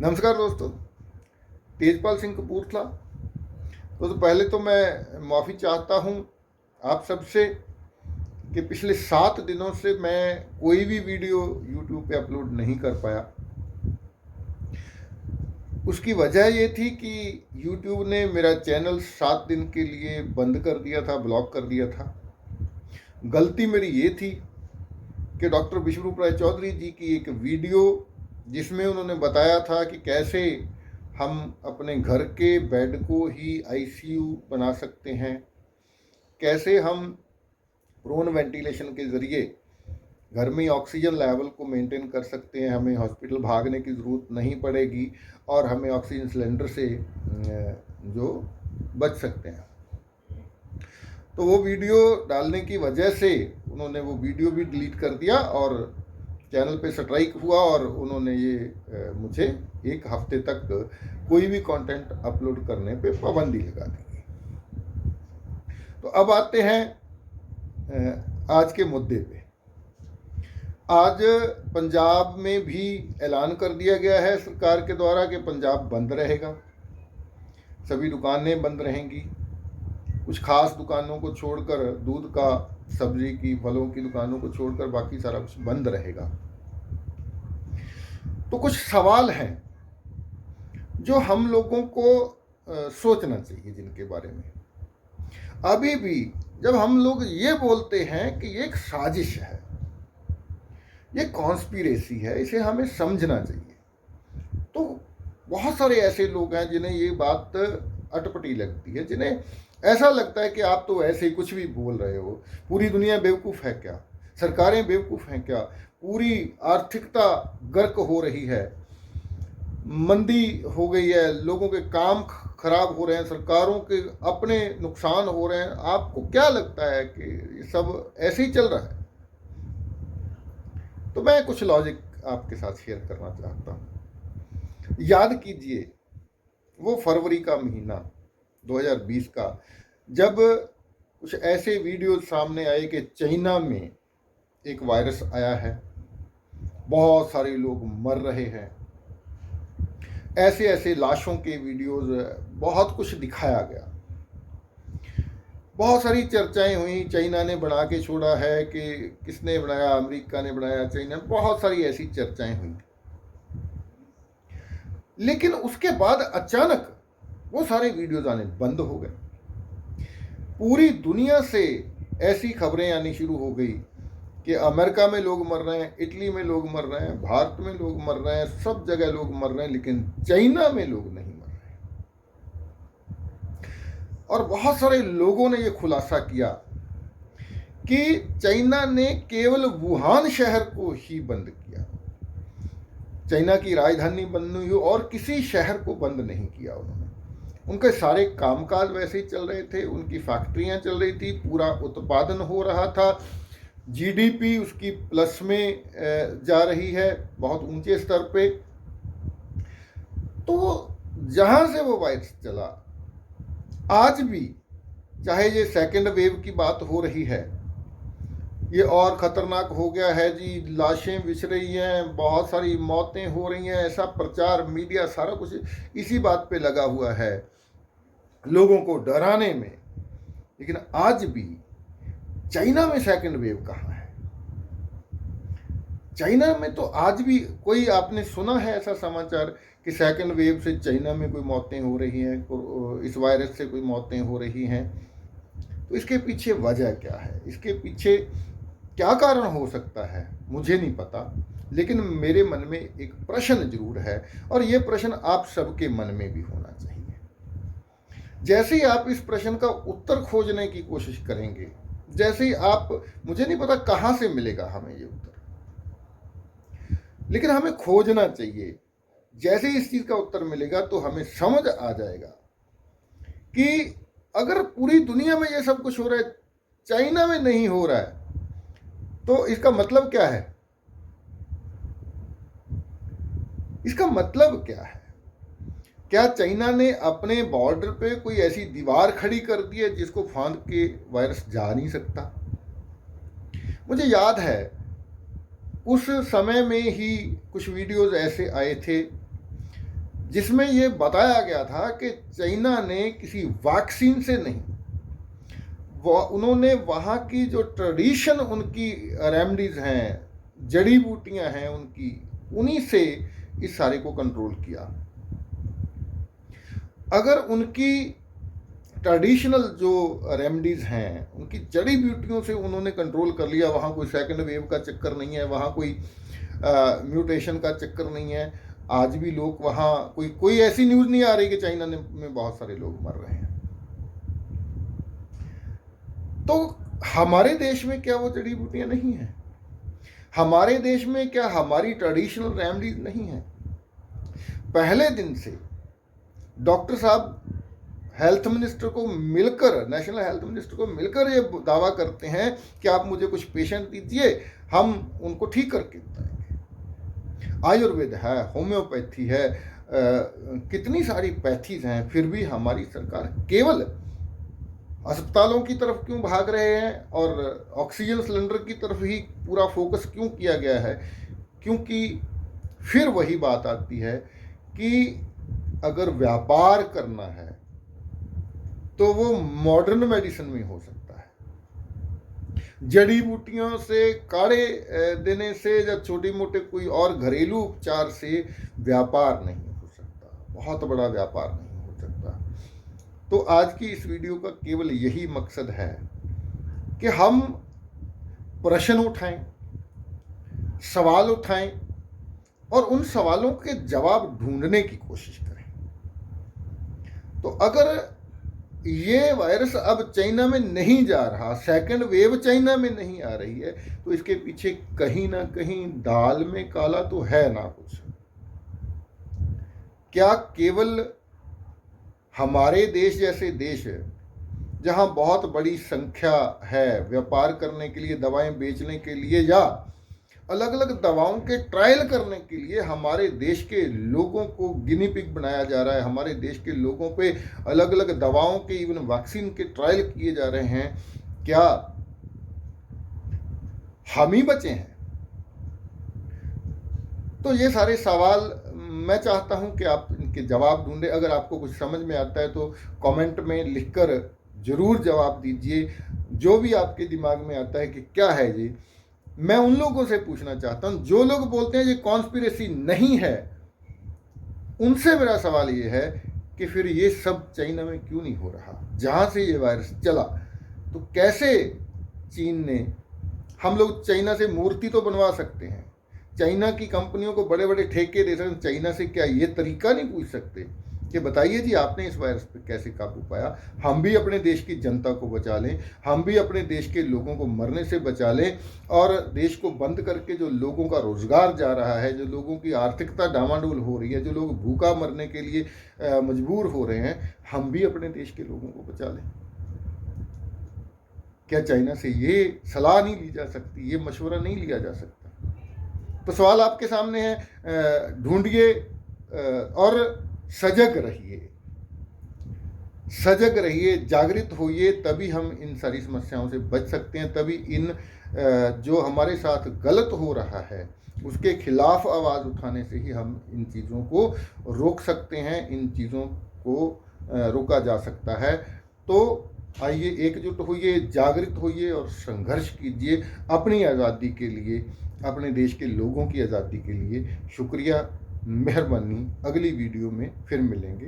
नमस्कार दोस्तों, तेजपाल सिंह कपूरथला। तो पहले तो मैं माफ़ी चाहता हूँ आप सबसे कि पिछले 7 दिनों से मैं कोई भी वीडियो यूट्यूब पे अपलोड नहीं कर पाया। उसकी वजह ये थी कि यूट्यूब ने मेरा चैनल 7 दिन के लिए बंद कर दिया था, ब्लॉक कर दिया था। गलती मेरी ये थी कि डॉक्टर विश्वरूप राय चौधरी जी की एक वीडियो जिसमें उन्होंने बताया था कि कैसे हम अपने घर के बेड को ही आईसीयू बना सकते हैं, कैसे हम प्रोन वेंटिलेशन के ज़रिए घर में ऑक्सीजन लेवल को मेंटेन कर सकते हैं, हमें हॉस्पिटल भागने की ज़रूरत नहीं पड़ेगी और हमें ऑक्सीजन सिलेंडर से जो बच सकते हैं। तो वो वीडियो डालने की वजह से उन्होंने वो वीडियो भी डिलीट कर दिया और चैनल पे स्ट्राइक हुआ और उन्होंने ये मुझे 1 हफ्ते तक कोई भी कंटेंट अपलोड करने पे पाबंदी लगा दी। तो अब आते हैं आज के मुद्दे पे। आज पंजाब में भी ऐलान कर दिया गया है सरकार के द्वारा कि पंजाब बंद रहेगा, सभी दुकानें बंद रहेंगी। कुछ खास दुकानों को छोड़कर, दूध का, सब्जी की, फलों की दुकानों को छोड़कर बाकी सारा कुछ बंद रहेगा। तो कुछ सवाल हैं जो हम लोगों को सोचना चाहिए, जिनके बारे में अभी भी जब हम लोग ये बोलते हैं कि ये एक साजिश है, ये कॉन्स्पिरेसी है, इसे हमें समझना चाहिए, तो बहुत सारे ऐसे लोग हैं जिन्हें ये बात अटपटी लगती है, जिन्हें ऐसा लगता है कि आप तो ऐसे ही कुछ भी बोल रहे हो, पूरी दुनिया बेवकूफ़ है क्या, सरकारें बेवकूफ़ हैं क्या, पूरी आर्थिकता गर्क हो रही है, मंदी हो गई है, लोगों के काम खराब हो रहे हैं, सरकारों के अपने नुकसान हो रहे हैं, आपको क्या लगता है कि ये सब ऐसे ही चल रहा है? तो मैं कुछ लॉजिक आपके साथ शेयर करना चाहता हूँ। याद कीजिए वो फरवरी का महीना 2020 का, जब कुछ ऐसे वीडियो सामने आए कि चाइना में एक वायरस आया है, बहुत सारे लोग मर रहे हैं, ऐसे ऐसे लाशों के वीडियोस, बहुत कुछ दिखाया गया, बहुत सारी चर्चाएं हुई। चाइना ने बना के छोड़ा है कि किसने बनाया, अमेरिका ने बनाया, चाइना, बहुत सारी ऐसी चर्चाएं हुई। लेकिन उसके बाद अचानक वो सारे वीडियोज आने बंद हो गए। पूरी दुनिया से ऐसी खबरें आनी शुरू हो गई कि अमेरिका में लोग मर रहे हैं, इटली में लोग मर रहे हैं, भारत में लोग मर रहे हैं, सब जगह लोग मर रहे हैं, लेकिन चाइना में लोग नहीं मर रहे। और बहुत सारे लोगों ने ये खुलासा किया कि चाइना ने केवल वुहान शहर को ही बंद किया, चाइना की राजधानी बंद हुई और किसी शहर को बंद नहीं किया उन्होंने। उनके सारे कामकाज वैसे ही चल रहे थे, उनकी फैक्ट्रियां चल रही थी, पूरा उत्पादन हो रहा था, जीडीपी उसकी प्लस में जा रही है, बहुत ऊंचे स्तर पे। तो जहां से वो वायरस चला, आज भी चाहे ये सेकेंड वेव की बात हो रही है, ये और ख़तरनाक हो गया है जी, लाशें बिछ रही हैं, बहुत सारी मौतें हो रही हैं, ऐसा प्रचार, मीडिया सारा कुछ इसी बात पे लगा हुआ है, लोगों को डराने में। लेकिन आज भी चाइना में सेकेंड वेव कहाँ है? चाइना में तो आज भी कोई, आपने सुना है ऐसा समाचार कि सेकेंड वेव से चाइना में कोई मौतें हो रही हैं, इस वायरस से कोई मौतें हो रही हैं? तो इसके पीछे वजह क्या है, इसके पीछे क्या कारण हो सकता है, मुझे नहीं पता, लेकिन मेरे मन में एक प्रश्न जरूर है और ये प्रश्न आप सबके मन में भी होना चाहिए। जैसे ही आप इस प्रश्न का उत्तर खोजने की कोशिश करेंगे, जैसे ही आप, मुझे नहीं पता कहाँ से मिलेगा हमें ये उत्तर, लेकिन हमें खोजना चाहिए। जैसे ही इस चीज़ का उत्तर मिलेगा तो हमें समझ आ जाएगा कि अगर पूरी दुनिया में ये सब कुछ हो रहा है, चाइना में नहीं हो रहा है, तो इसका मतलब क्या है? इसका मतलब क्या है? क्या चाइना ने अपने बॉर्डर पे कोई ऐसी दीवार खड़ी कर दी है जिसको फांद के वायरस जा नहीं सकता? मुझे याद है उस समय में ही कुछ वीडियोस ऐसे आए थे जिसमें ये बताया गया था कि चाइना ने किसी वैक्सीन से नहीं, वो उन्होंने वहाँ की जो ट्रेडिशन, उनकी रेमेडीज हैं, जड़ी बूटियां हैं उनकी, उन्हीं से इस सारे को कंट्रोल किया। अगर उनकी ट्रेडिशनल जो रेमेडीज हैं, उनकी जड़ी बूटियों से उन्होंने कंट्रोल कर लिया, वहाँ कोई सेकंड वेव का चक्कर नहीं है, वहाँ कोई म्यूटेशन का चक्कर नहीं है। आज भी लोग वहाँ, कोई ऐसी न्यूज़ नहीं आ रही कि चाइना में बहुत सारे लोग मर रहे हैं। तो हमारे देश में क्या वो जड़ी बूटियाँ नहीं हैं? हमारे देश में क्या हमारी ट्रेडिशनल रेमेडीज नहीं हैं? पहले दिन से डॉक्टर साहब हेल्थ मिनिस्टर को मिलकर, नेशनल हेल्थ मिनिस्टर को मिलकर ये दावा करते हैं कि आप मुझे कुछ पेशेंट दीजिए, हम उनको ठीक करके बताएंगे। आयुर्वेद है, होम्योपैथी है, कितनी सारी पैथीज हैं, फिर भी हमारी सरकार केवल अस्पतालों की तरफ क्यों भाग रहे हैं और ऑक्सीजन सिलेंडर की तरफ ही पूरा फोकस क्यों किया गया है? क्योंकि फिर वही बात आती है कि अगर व्यापार करना है तो वो मॉडर्न मेडिसिन में हो सकता है। जड़ी बूटियों से, काढ़े देने से या छोटे मोटे कोई और घरेलू उपचार से व्यापार नहीं हो सकता, बहुत बड़ा व्यापार नहीं हो सकता। तो आज की इस वीडियो का केवल यही मकसद है कि हम प्रश्न उठाएं, सवाल उठाएं और उन सवालों के जवाब ढूंढने की कोशिश करें। तो अगर ये वायरस अब चाइना में नहीं जा रहा, सेकंड वेव चाइना में नहीं आ रही है, तो इसके पीछे कहीं ना कहीं दाल में काला तो है ना कुछ। क्या केवल हमारे देश जैसे देश जहां बहुत बड़ी संख्या है व्यापार करने के लिए, दवाएं बेचने के लिए या अलग अलग दवाओं के ट्रायल करने के लिए हमारे देश के लोगों को गिनी पिग बनाया जा रहा है, हमारे देश के लोगों पे अलग अलग दवाओं के, इवन वैक्सीन के ट्रायल किए जा रहे हैं, क्या हम ही बचे हैं? तो ये सारे सवाल मैं चाहता हूं कि आप इनके जवाब ढूंढें। अगर आपको कुछ समझ में आता है तो कमेंट में लिखकर जरूर जवाब दीजिए। जो भी आपके दिमाग में आता है कि क्या है ये, मैं उन लोगों से पूछना चाहता हूं जो लोग बोलते हैं ये कॉन्स्पिरेसी नहीं है। उनसे मेरा सवाल ये है कि फिर ये सब चाइना में क्यों नहीं हो रहा? जहां से ये वायरस चला तो कैसे चीन ने, हम लोग चाइना से मूर्ति तो बनवा सकते हैं, चाइना की कंपनियों को बड़े बड़े ठेके दे सकते हैं, चाइना से क्या ये तरीका नहीं पूछ सकते कि बताइए जी आपने इस वायरस पर कैसे काबू पाया? हम भी अपने देश की जनता को बचा लें, हम भी अपने देश के लोगों को मरने से बचा लें, और देश को बंद करके जो लोगों का रोजगार जा रहा है, जो लोगों की आर्थिकता डामाडोल हो रही है, जो लोग भूखा मरने के लिए मजबूर हो रहे हैं, हम भी अपने देश के लोगों को बचा लें। क्या चाइना से ये सलाह नहीं ली जा सकती, ये मशवरा नहीं लिया जा सकता? तो सवाल आपके सामने है, ढूंढिए और सजग रहिए, सजग रहिए, जागृत होइए, तभी हम इन सारी समस्याओं से बच सकते हैं। तभी इन जो हमारे साथ गलत हो रहा है उसके खिलाफ आवाज़ उठाने से ही हम इन चीज़ों को रोक सकते हैं, इन चीज़ों को रोका जा सकता है। तो आइए एकजुट होइए, जागृत होइए और संघर्ष कीजिए अपनी आज़ादी के लिए, अपने देश के लोगों की आज़ादी के लिए। शुक्रिया, मेहरबानी। अगली वीडियो में फिर मिलेंगे।